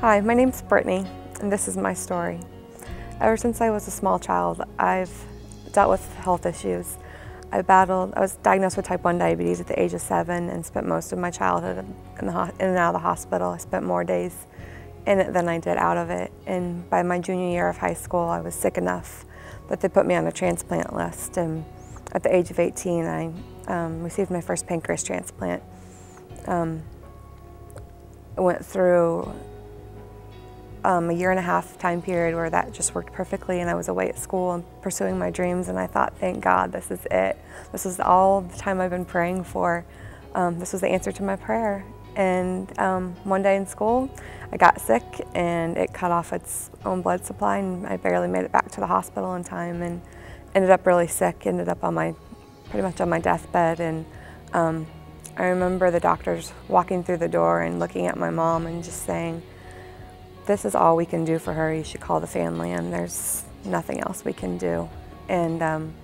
Hi, my name's Brittany, and this is my story. Ever since I was a small child, I've dealt with health issues. I was diagnosed with type 1 diabetes at the age of 7 and spent most of my childhood in and out of the hospital. I spent more days in it than I did out of it. And by my junior year of high school, I was sick enough that they put me on a transplant list. And at the age of 18, I received my first pancreas transplant. I went through a year-and-a-half time period where that just worked perfectly, and I was away at school and pursuing my dreams, and I thought, thank God, this is it. This is all the time I've been praying for. This was the answer to my prayer. And one day in school, I got sick and it cut off its own blood supply, and I barely made it back to the hospital in time and ended up really sick, ended up on pretty much on my deathbed. And I remember the doctors walking through the door and looking at my mom and just saying, this is all we can do for her. You should call the family, and there's nothing else we can do. And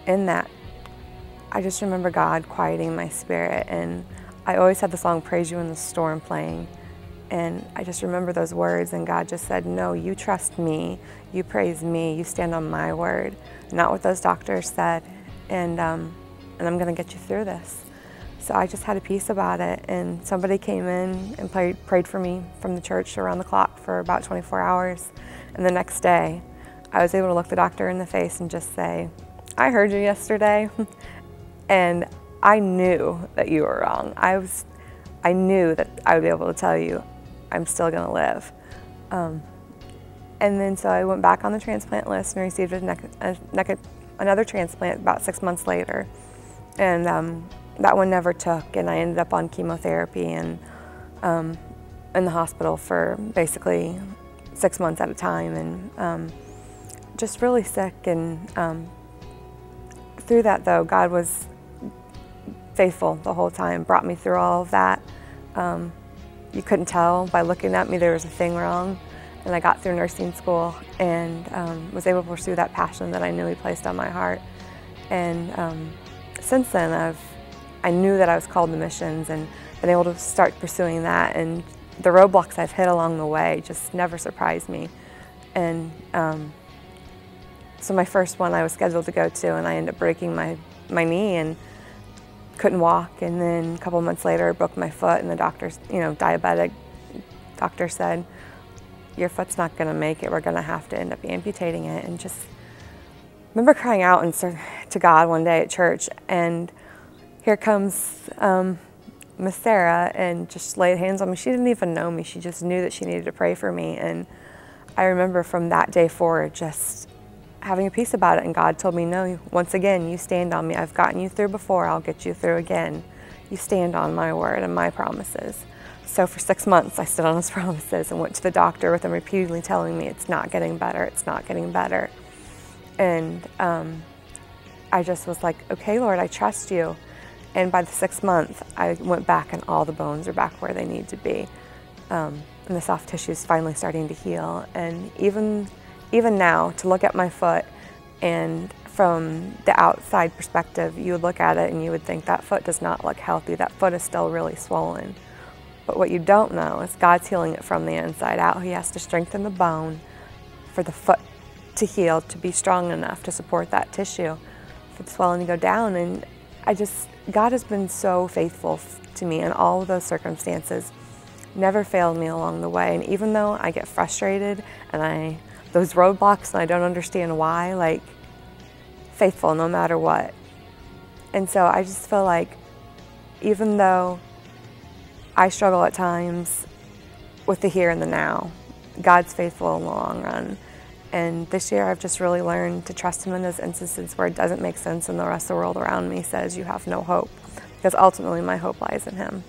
in that, I just remember God quieting my spirit. And I always had the song Praise You in the Storm playing. And I just remember those words, and God just said, no, you trust me, you praise me, you stand on my word, not what those doctors said. And I'm gonna get you through this. So I just had a peace about it, and somebody came in and prayed for me from the church around the clock for about 24 hours. And the next day, I was able to look the doctor in the face and just say, I heard you yesterday, and I knew that you were wrong. I knew that I would be able to tell you I'm still gonna live. And then so I went back on the transplant list and received another transplant about 6 months later. And that one never took, and I ended up on chemotherapy and in the hospital for basically 6 months at a time, and just really sick. And through that, though, God was faithful the whole time, brought me through all of that. You couldn't tell by looking at me there was a thing wrong, and I got through nursing school and was able to pursue that passion that I knew He placed on my heart. And since then, I knew that I was called to missions and been able to start pursuing that, and the roadblocks I've hit along the way just never surprised me. And so my first one I was scheduled to go to, and I ended up breaking my knee and couldn't walk. And then a couple months later I broke my foot, and the doctors, diabetic doctor said, your foot's not gonna make it, we're gonna have to end up amputating it. And just remember crying out to God one day at church, and here comes Miss Sarah and just laid hands on me. She didn't even know me. She just knew that she needed to pray for me. And I remember from that day forward just having a peace about it. And God told me, no, once again, you stand on me. I've gotten you through before. I'll get you through again. You stand on my word and my promises. So for 6 months, I stood on His promises and went to the doctor with him repeatedly telling me, it's not getting better. It's not getting better. And I just was like, okay, Lord, I trust you. And by the 6th month, I went back and all the bones are back where they need to be. And the soft tissue is finally starting to heal. And even now, to look at my foot, and from the outside perspective, you would look at it and you would think that foot does not look healthy. That foot is still really swollen. But what you don't know is God's healing it from the inside out. He has to strengthen the bone for the foot to heal, to be strong enough to support that tissue, for the swelling to go down. And God has been so faithful to me in all of those circumstances, never failed me along the way. And even though I get frustrated and those roadblocks and I don't understand why, like, faithful no matter what. And so I just feel like even though I struggle at times with the here and the now, God's faithful in the long run. And this year I've just really learned to trust Him in those instances where it doesn't make sense and the rest of the world around me says you have no hope, because ultimately my hope lies in Him.